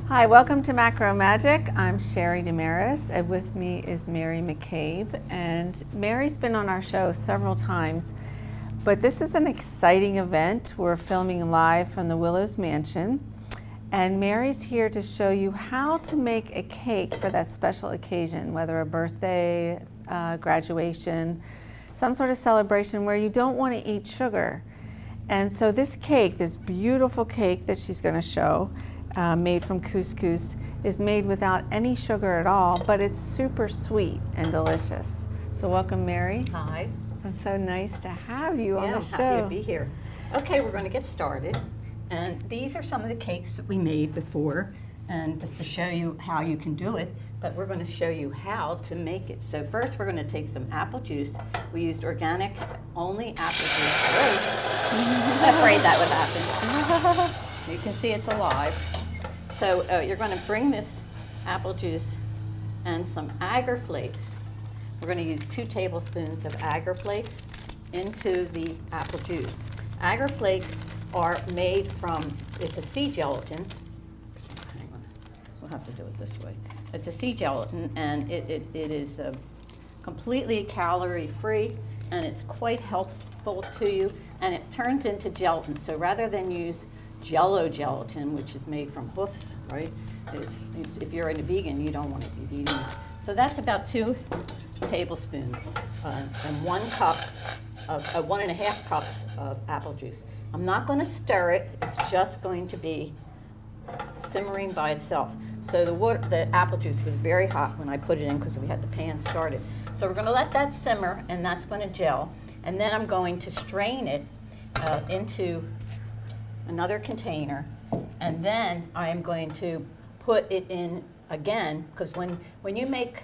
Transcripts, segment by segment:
Hi, welcome to Macro Magic. I'm Sherry Damaris, and with me is Mary McCabe. And Mary's been on our show several times, but this is an exciting event. We're filming live from the Willows Mansion, and Mary's here to show you how to make a cake for that special occasion, whether a birthday, graduation, some sort of celebration where you don't want to eat sugar. And so this cake, this beautiful cake that she's going to show, made from couscous, is made without any sugar at all, but it's super sweet and delicious. So welcome, Mary. Hi. It's so nice to have you on the show. Happy to be here. Okay, we're going to get started. And these are some of the cakes that we made before, and just to show you how you can do it, but we're going to show you how to make it. So first we're going to take some apple juice. We used organic, only apple juice. I'm afraid that would happen. You can see it's alive. So you're going to bring this apple juice and some agar flakes. We're going to use 2 tablespoons of agar flakes into the apple juice. Agar flakes are made from, it's a sea gelatin. Hang on, we'll have to do it this way. It's a sea gelatin, and it is completely calorie-free, and it's quite helpful to you, and it turns into gelatin. So rather than use Jello gelatin, which is made from hoofs, right? If you're a vegan, you don't want to be eating it. So that's about 2 tablespoons and 1 cup of 1.5 cups of apple juice. I'm not going to stir it. It's just going to be simmering by itself. So the apple juice was very hot when I put it in because we had the pan started. So we're going to let that simmer, and that's going to gel. And then I'm going to strain it into another container, and then I am going to put it in again, because when you make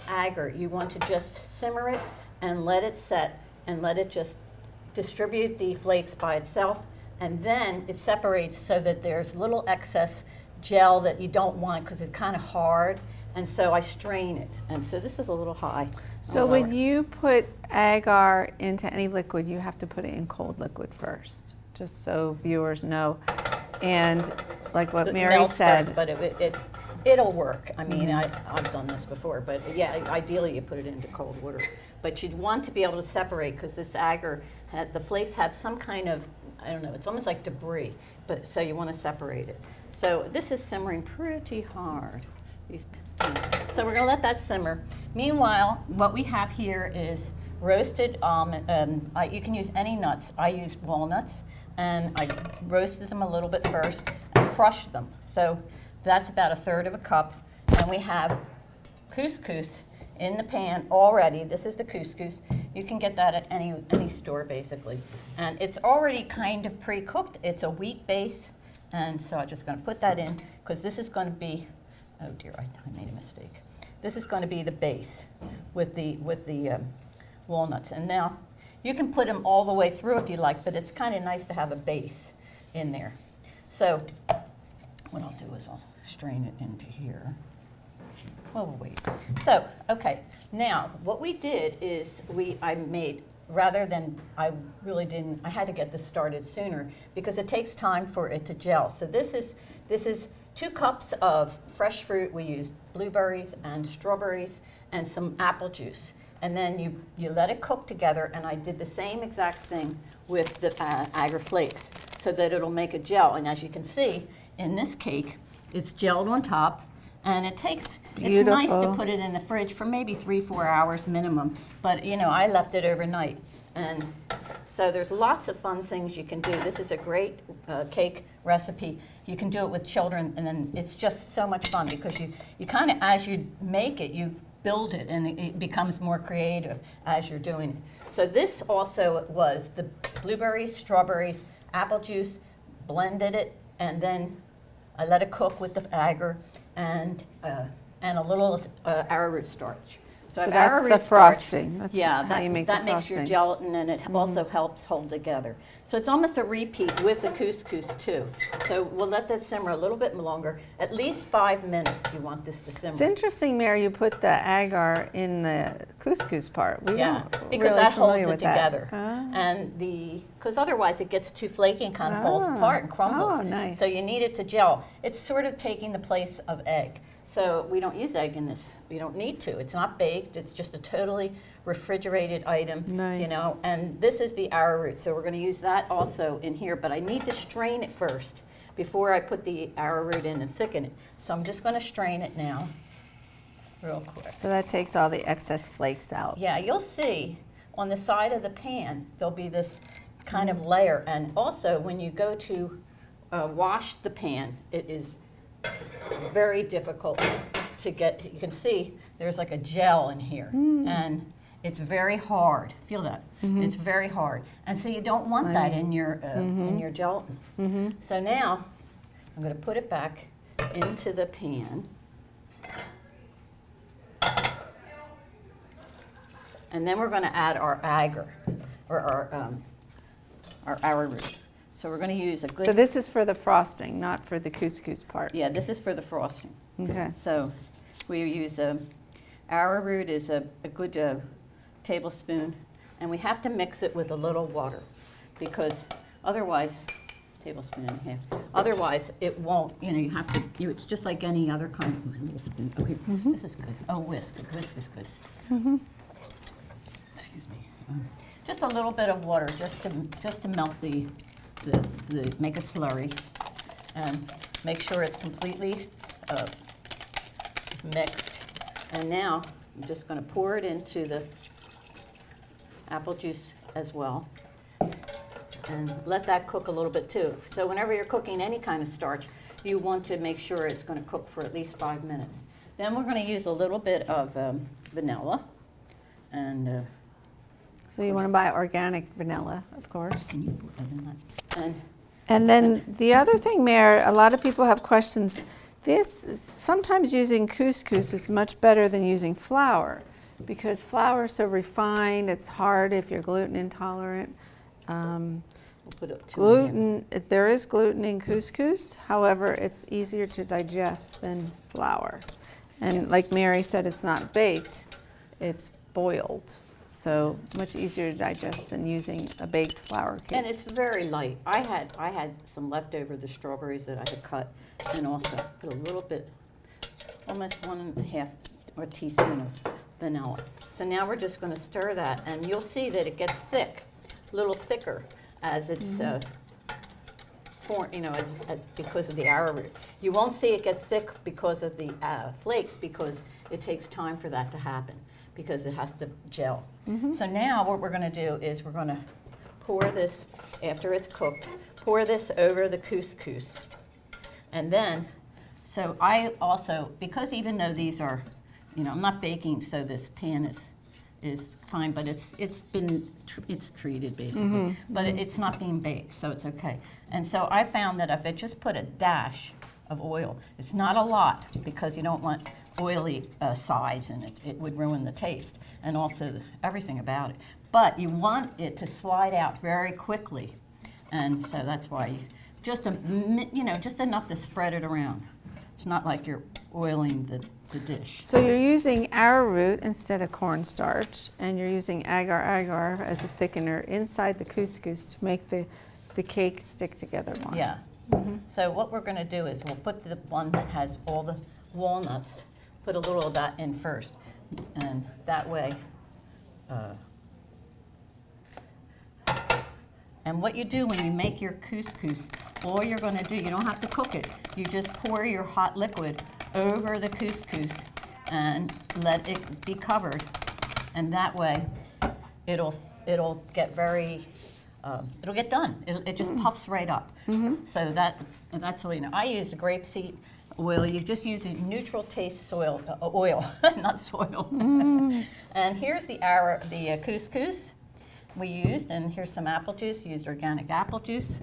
agar, you want to just simmer it and let it set and let it just distribute the flakes by itself, and then it separates so that there's little excess gel that you don't want because it's kind of hard, and so I strain it. And so this is a little high. So when you put agar into any liquid, you have to put it in cold liquid first, just so viewers know. And like what Mary said, first, but it'll work. I mean, I've done this before, but yeah, ideally you put it into cold water. But you'd want to be able to separate, because this agar, the flakes have some kind of, I don't know, it's almost like debris, but so you want to separate it. So this is simmering pretty hard. So we're going to let that simmer. Meanwhile, what we have here is roasted almond. You can use any nuts. I used walnuts, and I roasted them a little bit first and crushed them. So that's about 1/3 cup. And we have couscous in the pan already. This is the couscous. You can get that at any store, basically. And it's already kind of pre-cooked. It's a wheat base. And so I'm just going to put that in, because this is going to be, oh dear, I made a mistake. This is going to be the base with the walnuts. And now you can put them all the way through if you like, but it's kind of nice to have a base in there. So what I'll do is I'll strain it into here. Well, we'll wait. So, okay, now what we did is I made, rather than, I had to get this started sooner because it takes time for it to gel. So this is 2 cups of fresh fruit. We used blueberries and strawberries and some apple juice. And then you let it cook together, and I did the same exact thing with the agar flakes so that it'll make a gel. And as you can see, in this cake, it's gelled on top, and it's nice to put it in the fridge for maybe 3-4 hours minimum. But you know, I left it overnight. And so there's lots of fun things you can do. This is a great cake recipe. You can do it with children, and then it's just so much fun because you kind of, as you make it, you build it, and it becomes more creative as you're doing it. So this also was the blueberries, strawberries, apple juice, blended it, and then I let it cook with the agar and a little arrowroot starch. So that's the frosting. That's how you make the frosting. That makes your gelatin, and it also helps hold together. So it's almost a repeat with the couscous too. So we'll let that simmer a little bit longer, at least 5 minutes you want this to simmer. It's interesting, Mary, you put the agar in the couscous part. Because that holds it together. And the because otherwise it gets too flaky and kind of falls apart and crumbles. Oh, nice. So you need it to gel. It's sort of taking the place of egg. So we don't use egg in this. We don't need to. It's not baked. It's just a totally refrigerated item. Nice. You know, and this is the arrowroot. So we're going to use that also in here, but I need to strain it first before I put the arrowroot in and thicken it. So I'm just going to strain it now real quick. So that takes all the excess flakes out. Yeah, you'll see on the side of the pan, there'll be this kind of layer. And also, when you go to wash the pan, it is very difficult to get. You can see there's like a gel in here. And it's very hard. Feel that? It's very hard. And so you don't want that in your gelatin. So now, I'm going to put it back into the pan. And then we're going to add our agar, or our arrowroot. So we're going to use a good... So this is for the frosting, not for the couscous part. Yeah, this is for the frosting. Okay. So we use arrowroot is a good tablespoon, and we have to mix it with a little water, because otherwise, tablespoon and a half, otherwise it won't, you have to, it's just like any other kind of, little spoon. Oh, here, this is good. Oh, whisk is good. Excuse me. Just a little bit of water, just to melt the make a slurry, and make sure it's completely mixed. And now I'm just going to pour it into the apple juice as well, and let that cook a little bit too. So whenever you're cooking any kind of starch, you want to make sure it's going to cook for at least 5 minutes. Then we're going to use a little bit of vanilla, and So you want to buy organic vanilla, of course. can you put that in that? And then the other thing, Mayor, a lot of people have questions. Sometimes using couscous is much better than using flour, because flour is so refined, it's hard if you're gluten intolerant. We'll put it two in here. There is gluten in couscous, however, it's easier to digest than flour. And like Mary said, it's not baked, it's boiled. So much easier to digest than using a baked flour cake. And it's very light. I had some leftover, the strawberries that I had cut, and also put a little bit, almost 1.5 teaspoon of vanilla. So now we're just going to stir that, and you'll see that it gets thick, a little thicker as it's because of the arrowroot. You won't see it get thick because of the flakes, because it takes time for that to happen, because it has to gel. So now what we're going to do is we're going to pour this, after it's cooked, pour this over the couscous. And then, so I also, because even though these are, I'm not baking, so this pan is fine, but it's treated basically, but it's not being baked, so it's okay. And so I found that if I just put a dash of oil, it's not a lot, because you don't want oily sides in it. It would ruin the taste and also everything about it. But you want it to slide out very quickly, and so that's why just enough to spread it around. It's not like you're oiling the dish. So you're using arrowroot instead of cornstarch, and you're using agar as a thickener inside the couscous to make the cake stick together more. Yeah. So what we're going to do is we'll put the one that has all the walnuts, put a little of that in first, and that way. And what you do when you make your couscous, all you're going to do, you don't have to cook it. You just pour your hot liquid over the couscous and let it be covered, and that way it'll get very it'll get done. It just puffs right up. So that's all you know. I used a grapeseed oil. You just use a neutral taste oil, not soil. And here's the couscous we used, and here's some apple juice. Used organic apple juice,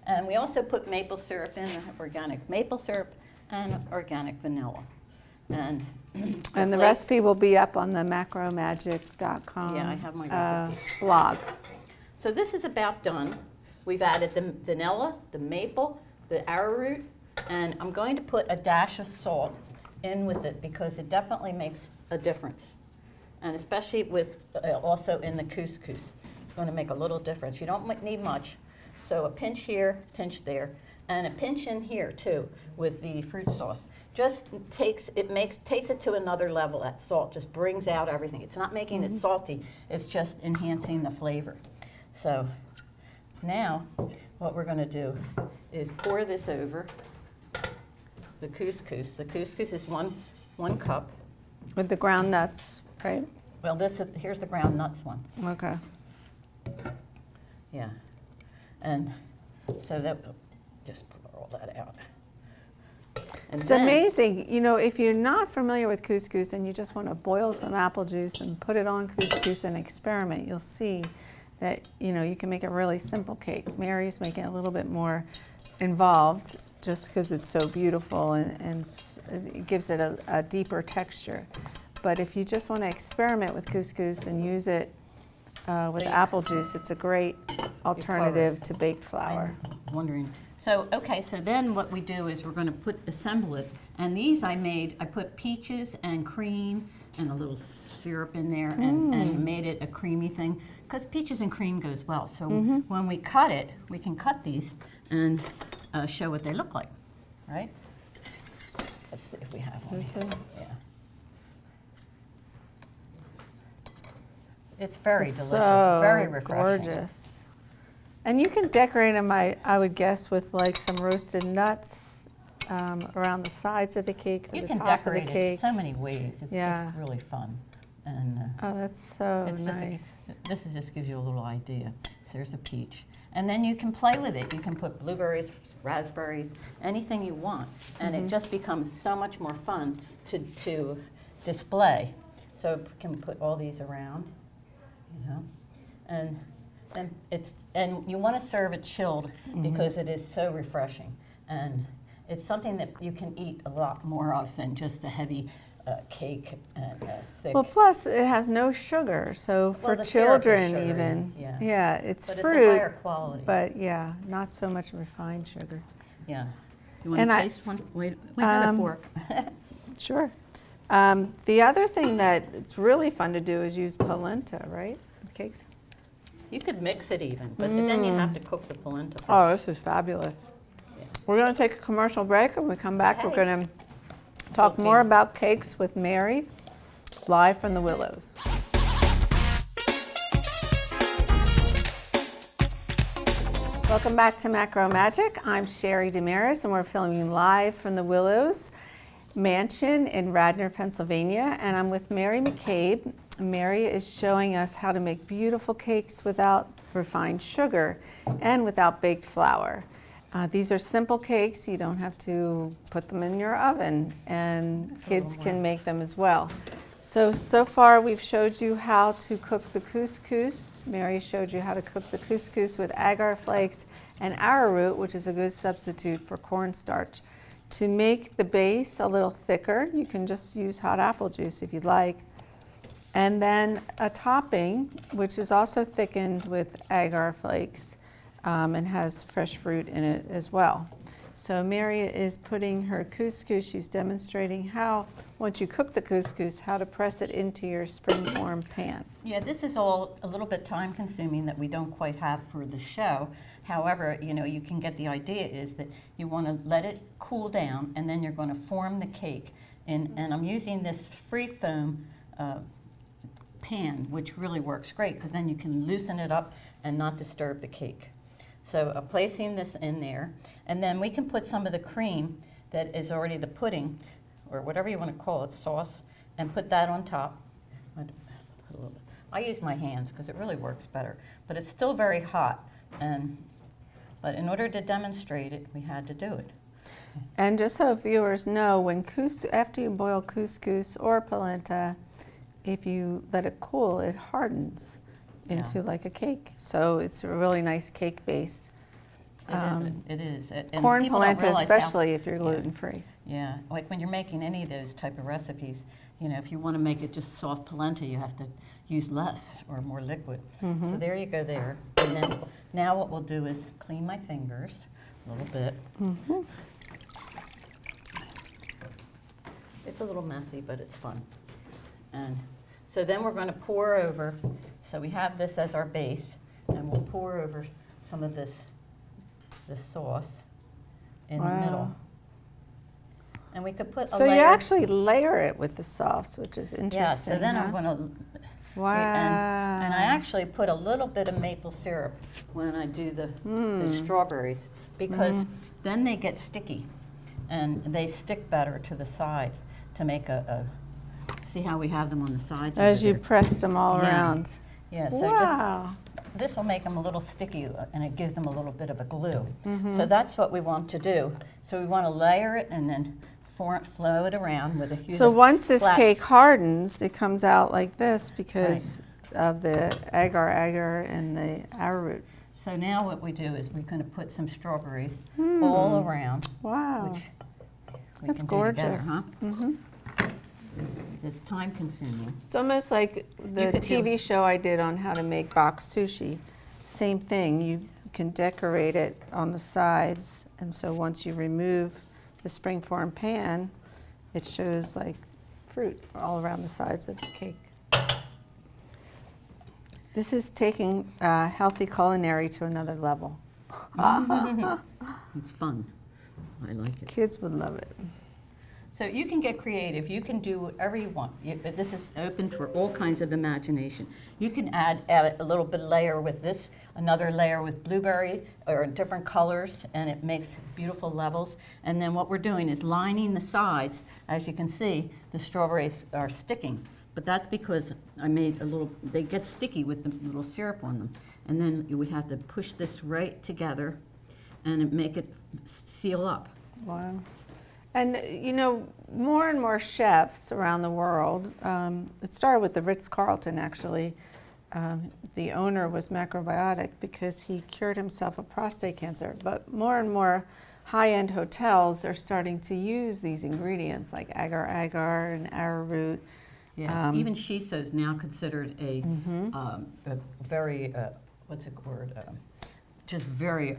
and we also put maple syrup in, organic maple syrup and organic vanilla. And the recipe will be up on the macromagic.com Yeah, I have my recipe. Blog. So this is about done. We've added the vanilla, the maple, the arrowroot, and I'm going to put a dash of salt in with it, because it definitely makes a difference, and especially with also in the couscous. going to make a little difference. You don't need much. So a pinch here, pinch there, and a pinch in here too with the fruit sauce. Just takes it to another level. That salt just brings out everything. It's not making it salty, it's just enhancing the flavor. So now what we're going to do is pour this over the couscous. The couscous is one cup. With the ground nuts, right? Well, here's the ground nuts one. Okay. Yeah. And so that, just pour all that out. And It's then, amazing. You know, if you're not familiar with couscous and you just want to boil some apple juice and put it on couscous and experiment, you'll see that, you know, you can make a really simple cake. Mary's making it a little bit more involved just because it's so beautiful and it gives it a deeper texture. But if you just want to experiment with couscous and use it with apple juice, it's a great alternative to baked flour. I'm wondering. So, okay, so then what we do is we're going to assemble it. And these I put peaches and cream and a little syrup in there and made it a creamy thing. Because peaches and cream goes well. So when we cut it, we can cut these and show what they look like, right? Let's see if we have one. Yeah. It's very delicious, very refreshing. Gorgeous. And you can decorate them, I would guess, with like some roasted nuts around the sides of the cake or the top of the cake. You can decorate it so many ways. It's just really fun. And oh, that's so nice. This just gives you a little idea. So there's a peach. And then you can play with it. You can put blueberries, raspberries, anything you want. And it just becomes so much more fun to display. So we can put all these around, you know. And you want to serve it chilled because it is so refreshing. And it's something that you can eat a lot more of than just a heavy cake and thick. Well, plus it has no sugar, so for children sugar, even, it's but fruit, it's a higher quality. But yeah, not so much refined sugar. Yeah. You want to taste one? Wait for the fork. Sure. The other thing that it's really fun to do is use polenta, right? Cakes. You could mix it even, but then you have to cook the polenta first. Oh, this is fabulous. Yeah. We're going to take a commercial break, and when we come back, we're going to talk more about cakes with Mary, live from the Willows. Welcome back to Macro Magic. I'm Sherry Damaris, and we're filming live from the Willows Mansion in Radnor, Pennsylvania, and I'm with Mary McCabe. Mary is showing us how to make beautiful cakes without refined sugar and without baked flour. These are simple cakes. You don't have to put them in your oven, and kids can make them as well. So far we've showed you how to cook the couscous. Mary showed you how to cook the couscous with agar flakes and arrowroot, which is a good substitute for cornstarch. To make the base a little thicker, you can just use hot apple juice if you'd like. And then a topping, which is also thickened with agar flakes and has fresh fruit in it as well. So Mary is putting her couscous, she's demonstrating how, once you cook the couscous, how to press it into your springform pan. Yeah, this is all a little bit time consuming that we don't quite have for the show. However, you know, you can get the idea is that you want to let it cool down and then you're going to form the cake. And I'm using this free foam pan, which really works great because then you can loosen it up and not disturb the cake. So placing this in there, and then we can put some of the cream that is already the pudding, or whatever you want to call it, sauce, and put that on top. I use my hands because it really works better, but it's still very hot. But in order to demonstrate it, we had to do it. And just so viewers know, after you boil couscous or polenta, if you let it cool, it hardens into like a cake. So it's a really nice cake base. It is. And corn polenta, especially if you're gluten-free. Yeah, like when you're making any of those type of recipes, you know, if you want to make it just soft polenta, you have to use less or more liquid. So there you go there. And then now what we'll do is clean my fingers a little bit. It's a little messy, but it's fun. And so then we're going to pour over. So we have this as our base, pour over some of this sauce in the Wow. middle. And we could put a So layer. you actually layer it with the sauce, which is interesting. Yeah, so then huh? I'm going to. Wow. And I actually put a little bit of maple syrup when I do the strawberries, because then they get sticky and they stick better to the sides to make see how we have them on the sides As over you there? pressed them all Yeah. around. Yeah, so Wow. this will make them a little sticky, and it gives them a little bit of a glue. So that's what we want to do. So we want to layer it and then flow it around with a huge. So once this flat- cake hardens, it comes out like this because of the agar-agar and the arrowroot. So now what we do is we're going to put some strawberries all around, Wow. which we That's can do together, gorgeous. huh? hmm It's time consuming. It's almost like the could do- TV show I did on how to make box sushi. Same thing. You can decorate it on the sides, and so once you remove the springform pan, it shows like fruit all around the sides of the cake. This is taking healthy culinary to another level. It's fun. I like it. Kids would love it. So you can get creative. You can do whatever you want. This is open for all kinds of imagination. You can add a little bit layer with this, another layer with blueberry or different colors, and it makes beautiful levels. And then what we're doing is lining the sides. As you can see, the strawberries are sticking. But that's because I made they get sticky with the little syrup on them. And then we have to push this right together and make it seal up. Wow. And you know, more and more chefs around the world, it started with the Ritz-Carlton actually. The owner was macrobiotic because he cured himself of prostate cancer. But more and more high-end hotels are starting to use these ingredients like agar-agar and arrowroot. Yes, even shiso is now considered a very, what's the word, just very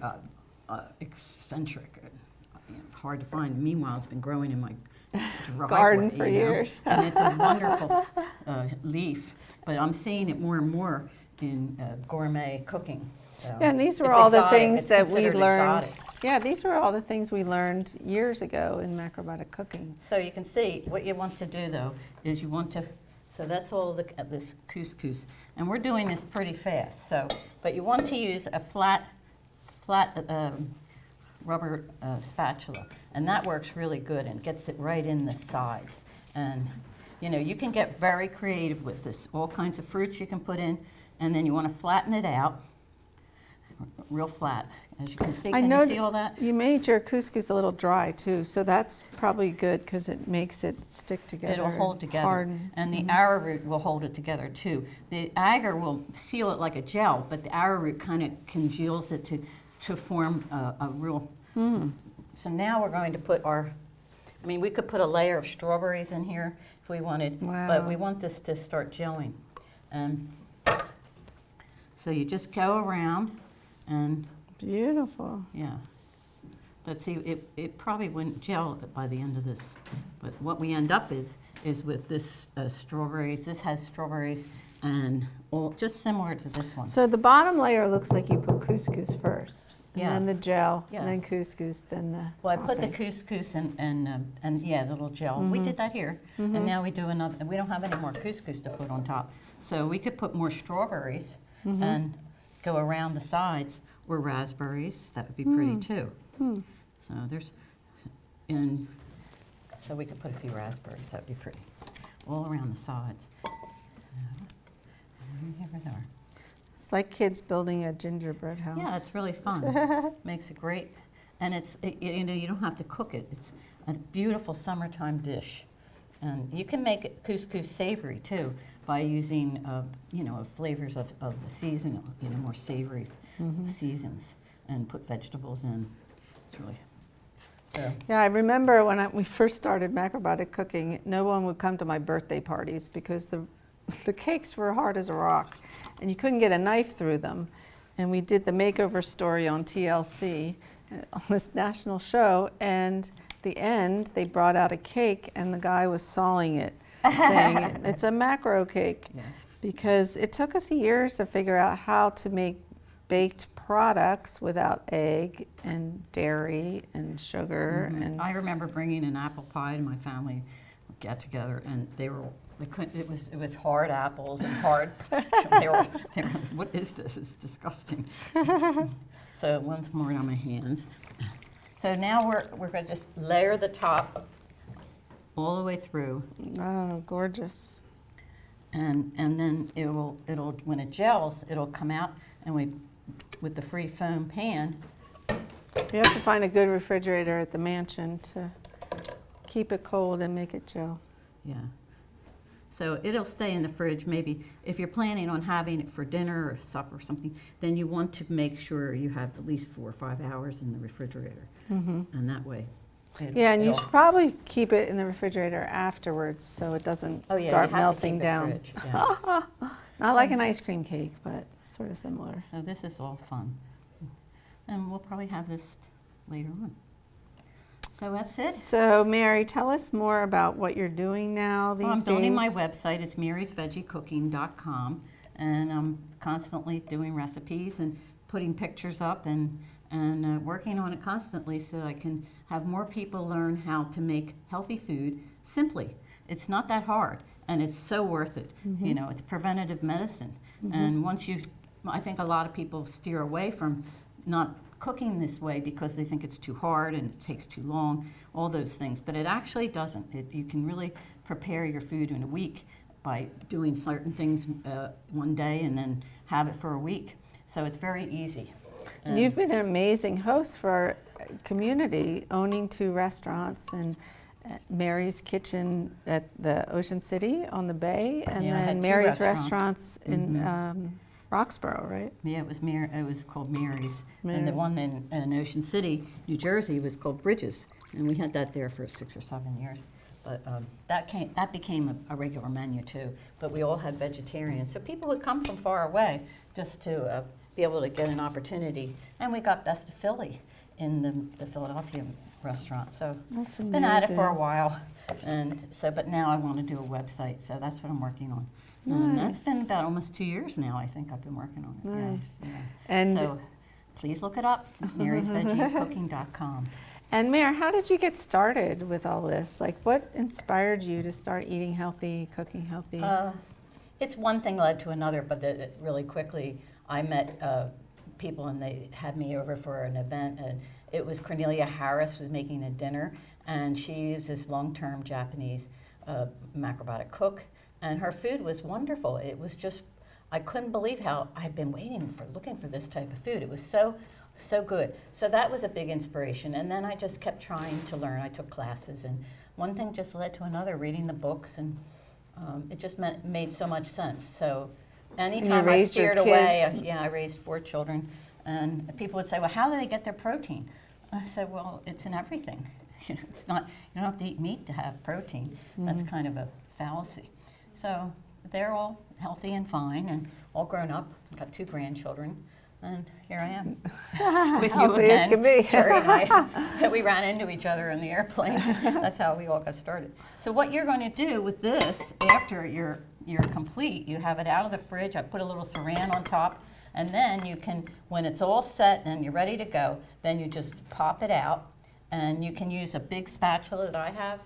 eccentric, hard to find. Meanwhile, it's been growing in my driveway, Garden for you know? years. And it's a wonderful leaf, but I'm seeing it more and more in gourmet cooking. So Yeah, and these were it's all the exotic. things It's that we considered learned. exotic. Yeah, these were all the things we learned years ago in macrobiotic cooking. So you can see what you want to do though is you want to, so that's all this couscous, and we're doing this pretty fast. So, but you want to use a flat rubber spatula, and that works really good and gets it right in the sides. And you know, you can get very creative with this. All kinds of fruits you can put in, and then you want to flatten it out, real flat. As you can see, can you see all that? You made your couscous a little dry too, so that's probably good because it makes it stick together. It'll hold together, harden. and the arrowroot will hold it together too. The agar will seal it like a gel, but the arrowroot kind of congeals it to form a real. So now we're going to put we could put a layer of strawberries in here if we wanted, but we want this to start gelling. So you just go around and. Beautiful. Yeah. But see, it probably wouldn't gel by the end of this. But what we end up is with this strawberries. This has strawberries and all just similar to this one. So the bottom layer looks like you put couscous first, and Yeah. then the gel, Yeah. and then couscous, then the. Well, I put the topping. couscous and yeah, the little gel. We did that here, and now we do another. We don't have any more couscous to put on top, so we could put more strawberries and go around the sides, or raspberries. That would be pretty too. So so we could put a few raspberries. That would be pretty, all around the sides. Here we are. It's like kids building a gingerbread house. Yeah, it's really fun. Makes it great, and you know, you don't have to cook it. It's a beautiful summertime dish, and you can make couscous savory too by using you know, flavors of the season, you know, more savory seasons, and put vegetables in. It's really so. Yeah, I remember when we first started macrobiotic cooking, no one would come to my birthday parties because the cakes were hard as a rock, and you couldn't get a knife through them. And we did the makeover story on TLC, on this national show, and at the end, they brought out a cake, and the guy was sawing it, saying, it's a macro cake. Yeah. Because it took us years to figure out how to make baked products without egg and dairy and sugar. And I remember bringing an apple pie to my family get together, and they couldn't. It was hard apples and hard. they were, what is this? It's disgusting. So once more on my hands. So now we're going to just layer the top all the way through. Oh, gorgeous. And then it'll when it gels, it'll come out, and with the free foam pan. You have to find a good refrigerator at the mansion to keep it cold and make it gel. Yeah. So it'll stay in the fridge. Maybe if you're planning on having it for dinner or supper or something, then you want to make sure you have at least 4 or 5 hours in the refrigerator. And that way. Yeah, and you should probably keep it in the refrigerator afterwards so it doesn't start melting down. Yeah. Not like an ice cream cake, but sort of similar. So this is all fun. And we'll probably have this later on. So that's it. So Mary, tell us more about what you're doing now these days. I'm building my website. It's marysvegiecooking.com, and I'm constantly doing recipes and putting pictures up and working on it constantly so I can have more people learn how to make healthy food simply. It's not that hard, and it's so worth it. You know, it's preventative medicine. And I think a lot of people steer away from not cooking this way because they think it's too hard and it takes too long, all those things. But it actually doesn't. You can really prepare your food in a week by doing certain things one day and then have it for a week. So it's very easy. You've been an amazing host for our community, owning 2 restaurants, and Mary's Kitchen at the Ocean City on the bay, and then Mary's Restaurants in Roxborough, right? Yeah, it was called Mary's. And the one in Ocean City, New Jersey, was called Bridges, and we had that there for 6 or 7 years. But that became a regular menu too. But we all had vegetarian, so people would come from far away just to be able to get an opportunity. And we got Best of Philly in the Philadelphia restaurant. So that's been at it for a while, and so but now I want to do a website, so that's what I'm working on. And that's been about almost 2 years now, I think I've been working on it. Nice. Yeah. And so please look it up, marysvegiecooking.com. And Mary, how did you get started with all this? Like, what inspired you to start eating healthy, cooking healthy? It's one thing led to another, but really quickly I met people, and they had me over for an event, and it was Cornelia Harris was making a dinner, and she is this long-term Japanese macrobiotic cook, and her food was wonderful. It was just, I couldn't believe how I'd been looking for this type of food. It was so good. So that was a big inspiration, and then I just kept trying to learn. I took classes, and one thing just led to another, reading the books, and it just made so much sense. So anytime I steered away, I raised 4 children, and people would say, well, how do they get their protein? I said, well, it's in everything. It's not, you don't have to eat meat to have protein. That's kind of a fallacy. So they're all healthy and fine and all grown up. I've got 2 grandchildren, and here I am with you Healthy again. as can be. Sherry and I, we ran into each other in the airplane. That's how we all got started. So what you're going to do with this, after you're complete, you have it out of the fridge. I put a little saran on top, and then you can, when it's all set and you're ready to go, then you just pop it out, and you can use a big spatula that I have.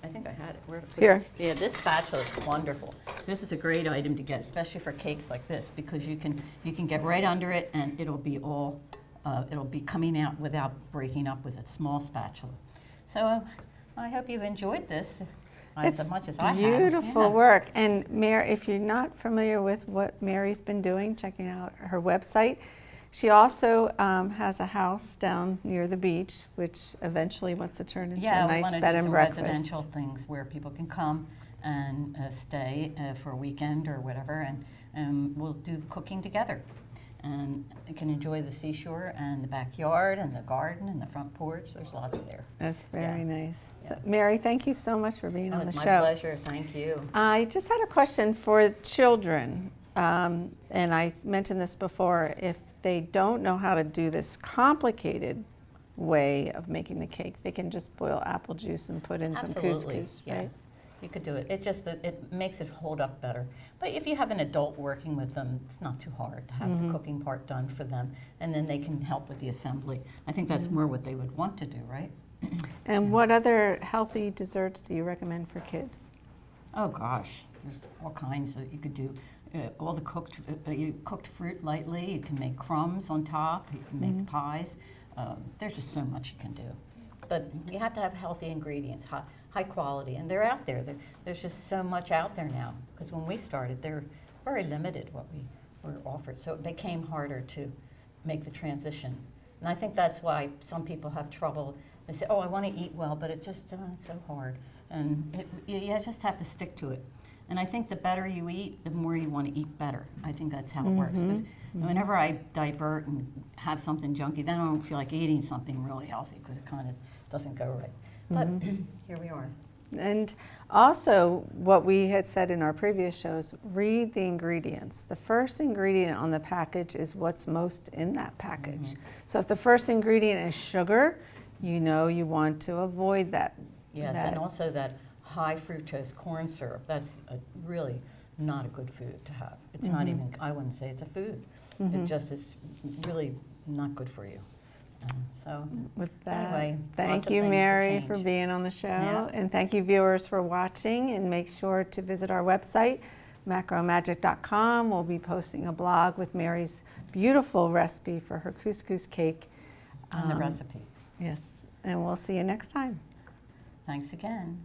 I think I had it. Where to put Here. it? Yeah, this spatula is wonderful. This is a great item to get, especially for cakes like this, because you can get right under it, and it'll be coming out without breaking up with a small spatula. So I hope you've enjoyed this as much as I have. Beautiful work. And Mary, if you're not familiar with what Mary's been doing, checking out her website. She also has a house down near the beach, which eventually wants to turn into a nice bed and breakfast. Residential things where people can come and stay for a weekend or whatever, and we'll do cooking together. And you can enjoy the seashore and the backyard and the garden and the front porch. There's lots there. That's very nice. So, Mary, thank you so much for being on the show. It's my pleasure. Thank you. I just had a question for children, and I mentioned this before. If they don't know how to do this complicated way of making the cake, they can just boil apple juice and put in some couscous, right? You could do it. It just, it makes it hold up better. But if you have an adult working with them, it's not too hard to have the cooking part done for them, and then they can help with the assembly. I think that's more what they would want to do, right? And what other healthy desserts do you recommend for kids? Oh gosh, there's all kinds that you could do. All the cooked fruit lightly. You can make crumbs on top. You can make pies. There's just so much you can do. But you have to have healthy ingredients, high quality, and they're out there. There's just so much out there now. Because when we started, they're very limited what we were offered. So it became harder to make the transition. And I think that's why some people have trouble. They say, oh, I want to eat well, but it's just it's so hard. And you just have to stick to it. And I think the better you eat, the more you want to eat better. I think that's how it works. Because whenever I divert and have something junky, then I don't feel like eating something really healthy because it kind of doesn't go right. But here we are. And also, what we had said in our previous shows, read the ingredients. The first ingredient on the package is what's most in that package. So if the first ingredient is sugar, you know you want to avoid that. Yes, and also that high fructose corn syrup. That's really not a good food to have. It's not even, I wouldn't say it's a food. It just is really not good for you. So With that, anyway, thank lots of you, things to Mary, change. for being on the show. Yeah. And thank you, viewers, for watching. And make sure to visit our website, macromagic.com. We'll be posting a blog with Mary's beautiful recipe for her couscous cake. And the recipe. Yes, and we'll see you next time. Thanks again.